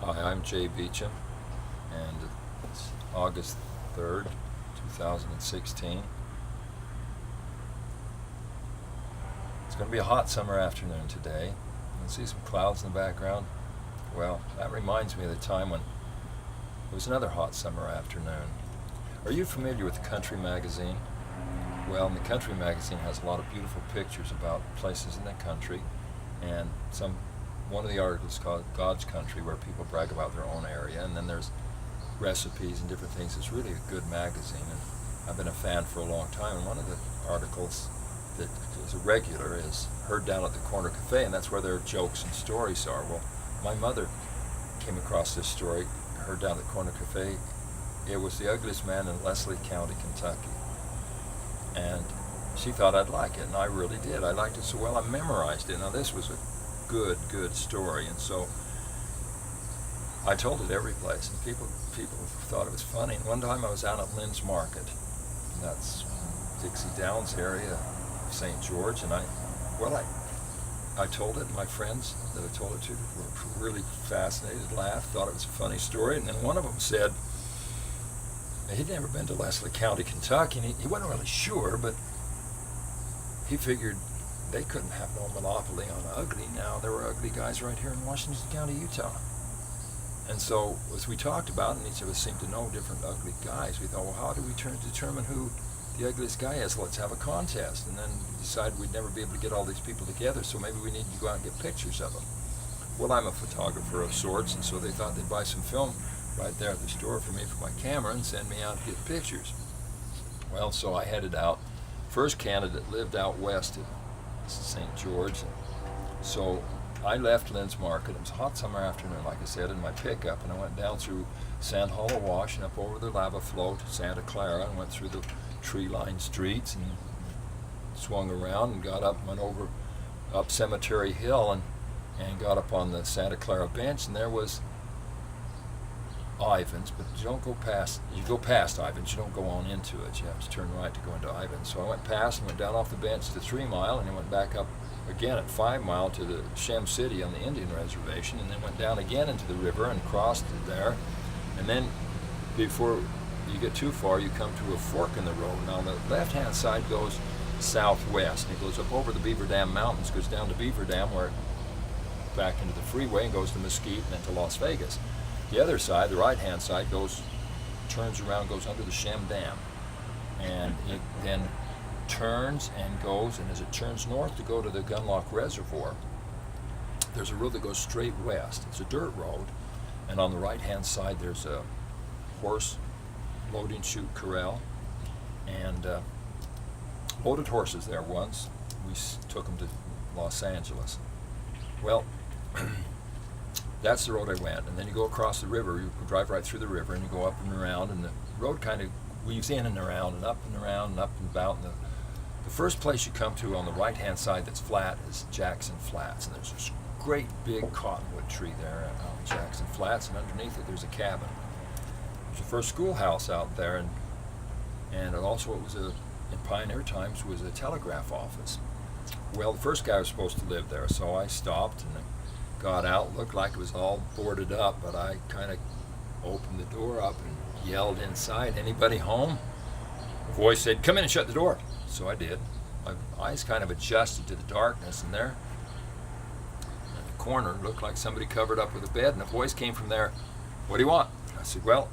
Hi, I'm Jay Beacham, and it's August 3rd, 2016. It's going to be a hot summer afternoon today. You can see some clouds in the background. Well, that reminds me of the time when it was another hot summer afternoon. Are you familiar with the Country magazine? Well, the Country magazine has a lot of beautiful pictures about places in the country, and one of the articles is called God's Country, where people brag about their own area, and then there's recipes and different things. It's really a good magazine, and I've been a fan for a long time. And one of the articles that is a regular is Heard Down at the Corner Cafe, and that's where their jokes and stories are. Well, my mother came across this story, Heard Down at the Corner Cafe. It was the ugliest man in Leslie County, Kentucky, and she thought I'd like it, and I really did. I liked it so well I memorized it. Now this was a good story, and so I told it every place, and people thought it was funny. And one time I was out at Lynn's Market, and that's Dixie Downs area of St. George, and I told it, and my friends that I told it to were really fascinated, laughed, thought it was a funny story, and then one of them said he'd never been to Leslie County, Kentucky, and he wasn't really sure, but he figured they couldn't have no monopoly on ugly. Now there were ugly guys right here in Washington County, Utah. And so as we talked about, and each of us seemed to know different ugly guys, we thought, well, how do we determine who the ugliest guy is? Let's have a contest. And then we decided we'd never be able to get all these people together, so maybe we need to go out and get pictures of them. Well, I'm a photographer of sorts, and so they thought they'd buy some film right there at the store for me for my camera and send me out to get pictures. Well, so I headed out. First candidate lived out west at St. George. So I left Lynn's Market. It was a hot summer afternoon, like I said, in my pickup, and I went down through Sand Hollow Wash and up over the lava flow to Santa Clara, and went through the tree-lined streets and swung around and went over up Cemetery Hill and got up on the Santa Clara bench, and there was Ivan's, but you don't go past. You go past Ivan's. You don't go on into it. You have to turn right to go into Ivan's. So I went past and went down off the bench to 3 Mile, and then went back up again at 5 Mile to the Shem City on the Indian Reservation, and then went down again into the river and crossed it there. And then before you get too far, you come to a fork in the road. Now the left-hand side goes southwest, and it goes up over the Beaver Dam Mountains, goes down to Beaver Dam, where back into the freeway, and goes to Mesquite and then to Las Vegas. The other side, the right-hand side, turns around, goes under the Shem Dam, and it then turns and goes, and as it turns north to go to the Gunlock Reservoir, there's a road that goes straight west. It's a dirt road, and on the right-hand side there's a horse loading chute corral, and loaded horses there once. We took them to Los Angeles. Well, that's the road I went, and then you go across the river. You drive right through the river, and you go up and around, and the road kind of weaves in and around and up and around and up and about. And the first place you come to on the right-hand side that's flat is Jackson Flats, and there's this great big cottonwood tree there on Jackson Flats, and underneath it there's a cabin. There's the first schoolhouse out there, and also it was in pioneer times was a telegraph office. Well, the first guy was supposed to live there, so I stopped and got out. Looked like it was all boarded up, but I kind of opened the door up and yelled inside, "Anybody home?" A voice said, "Come in and shut the door." So I did. My eyes kind of adjusted to the darkness, and there in the corner looked like somebody covered up with a bed, and a voice came from there, "What do you want?" I said, "Well,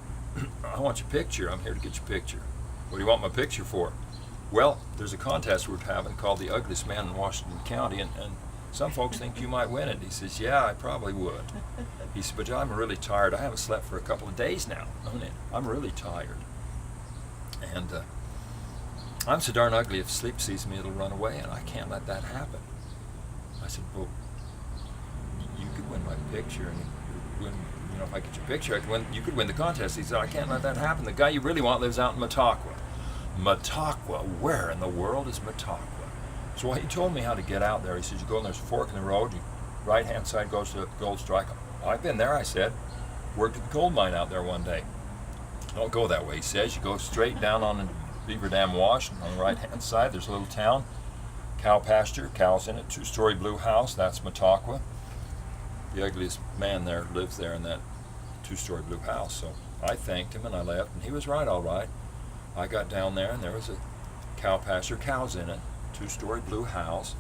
I want your picture. I'm here to get your picture." "What do you want my picture for?" "Well, there's a contest we're having called the Ugliest Man in Washington County, and some folks think you might win it." He says, "Yeah, I probably would." He said, "But I'm really tired. I haven't slept for a couple of days now. I'm really tired. And I'm so darn ugly, if sleep sees me, it'll run away, and I can't let that happen." I said, "Well, you could win my picture, and if I get your picture, you could win the contest." He said, "I can't let that happen. The guy you really want lives out in Mataqua." "Mataqua? Where in the world is Mataqua?" So he told me how to get out there. He said, "You go and there's a fork in the road. Your right-hand side goes to Gold Strike." "I've been there," I said. "Worked at the gold mine out there one day." "Don't go that way," he says. "You go straight down on the Beaver Dam Wash, and on the right-hand side there's a little town, cow pasture, cows in it, 2-story blue house. That's Mataqua. The ugliest man there lives there in that two-story blue house. So I thanked him and I left, and he was right, all right. I got down there and there was a cow pasture, cows in it, two-story blue house.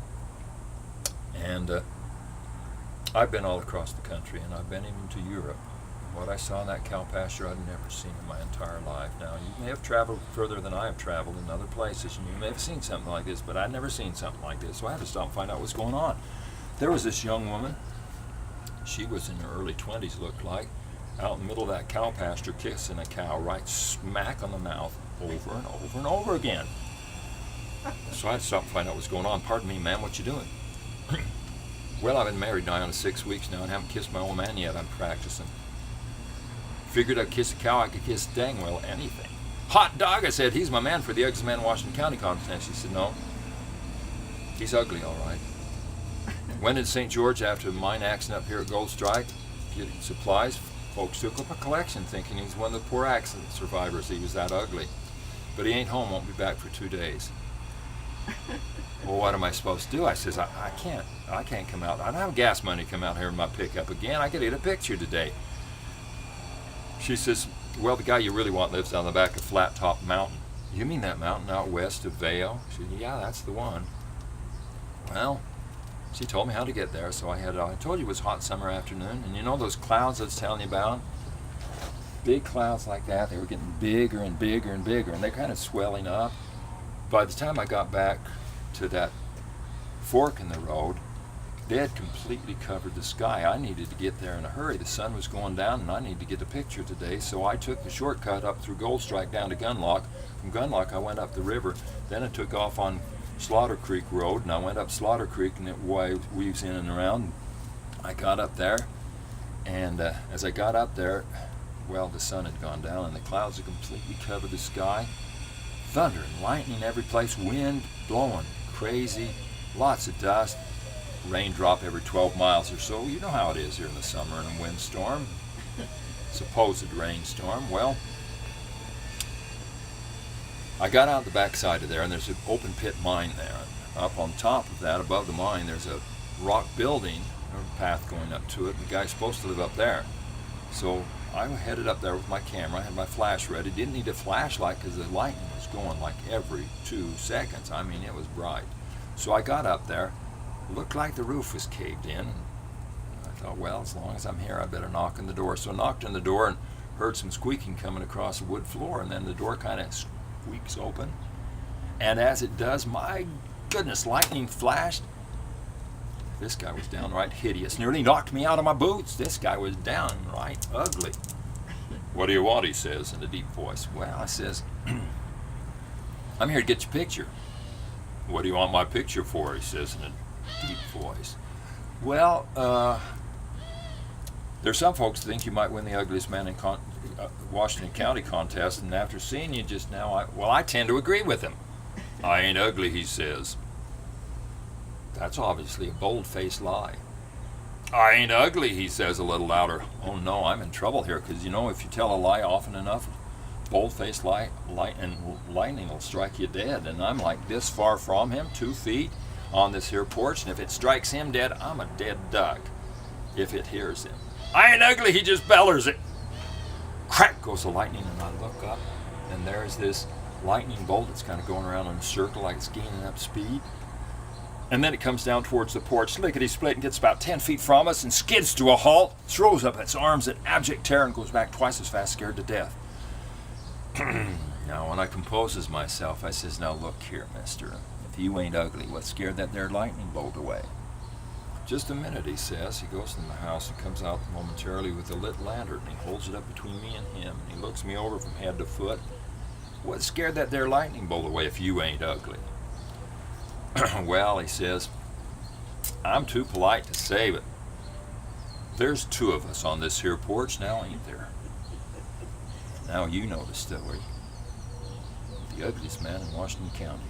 And I've been all across the country, and I've been even to Europe. What I saw in that cow pasture I'd never seen in my entire life. Now, you may have traveled further than I have traveled in other places, and you may have seen something like this, but I'd never seen something like this, so I had to stop and find out what's going on. There was this young woman. She was in her early 20s, looked like, out in the middle of that cow pasture kissing a cow right smack on the mouth over and over and over again. So I had to stop and find out what's going on. Pardon me, ma'am, what you doing? Well, I've been married now on 6 weeks now and haven't kissed my old man yet. I'm practicing. Figured I'd kiss a cow, I could kiss dang well anything. Hot dog, I said, he's my man for the Ugliest Man in Washington County contest. She said, no, he's ugly, all right. Went into St. George after a mine accident up here at Gold Strike, getting supplies. Folks took up a collection thinking he's one of the poor accident survivors. He was that ugly. But he ain't home, won't be back for 2 days. Well, what am I supposed to do? I says, I can't come out. I don't have gas money to come out here in my pickup again. I could get a picture today. She says, well, the guy you really want lives down the back of Flat Top Mountain. You mean that mountain out west of Vail? She said, yeah, that's the one. Well, she told me how to get there, so I headed out. I told you it was a hot summer afternoon, and you know those clouds I was telling you about? Big clouds like that, they were getting bigger and bigger and bigger, and they're kind of swelling up. By the time I got back to that fork in the road, they had completely covered the sky. I needed to get there in a hurry. The sun was going down, and I needed to get a picture today, so I took the shortcut up through Gold Strike down to Gunlock. From Gunlock, I went up the river. Then I took off on Slaughter Creek Road, and I went up Slaughter Creek, and it weaves in and around. I got up there, and as I got up there, well, the sun had gone down, and the clouds had completely covered the sky. Thunder and lightning every place, wind blowing crazy, lots of dust. Raindrop every 12 miles or so. You know how it is here in the summer in a windstorm. Supposed rainstorm. Well, I got out the backside of there, and there's an open pit mine there. Up on top of that, above the mine, there's a rock building, a path going up to it, and the guy's supposed to live up there. So I headed up there with my camera. I had my flash ready. Didn't need a flashlight because the lightning was going like every 2 seconds. I mean, it was bright. So I got up there. Looked like the roof was caved in. I thought, well, as long as I'm here, I better knock on the door. So I knocked on the door and heard some squeaking coming across the wood floor, and then the door kind of squeaks open. And as it does, my goodness, lightning flashed. This guy was downright hideous. Nearly knocked me out of my boots. This guy was downright ugly. What do you want, he says in a deep voice. Well, I says, I'm here to get your picture. What do you want my picture for, he says in a deep voice. Well, there's some folks that think you might win the Ugliest Man in Washington County contest, and after seeing you just now, I tend to agree with him. I ain't ugly, he says. That's obviously a bold-faced lie. I ain't ugly, he says a little louder. Oh no, I'm in trouble here, because you know, if you tell a lie often enough, bold-faced lie, and lightning will strike you dead. And I'm like this far from him, 2 feet, on this here porch, and if it strikes him dead, I'm a dead duck if it hears him. I ain't ugly, he just bellers it. Crack goes the lightning, and I look up, and there's this lightning bolt that's kind of going around in a circle like it's gaining up speed. And then it comes down towards the porch, lickety-split, and gets about 10 feet from us and skids to a halt, throws up its arms in abject terror, and goes back twice as fast, scared to death. Now, when I composes myself, I says, now look here, mister. If you ain't ugly, what scared that there lightning bolt away? Just a minute, he says. He goes in the house and comes out momentarily with a lit lantern, and he holds it up between me and him, and he looks me over from head to foot. What scared that there lightning bolt away if you ain't ugly? Well, he says, I'm too polite to say, but there's 2 of us on this here porch now, ain't there? Now you know the story. The Ugliest Man in Washington County.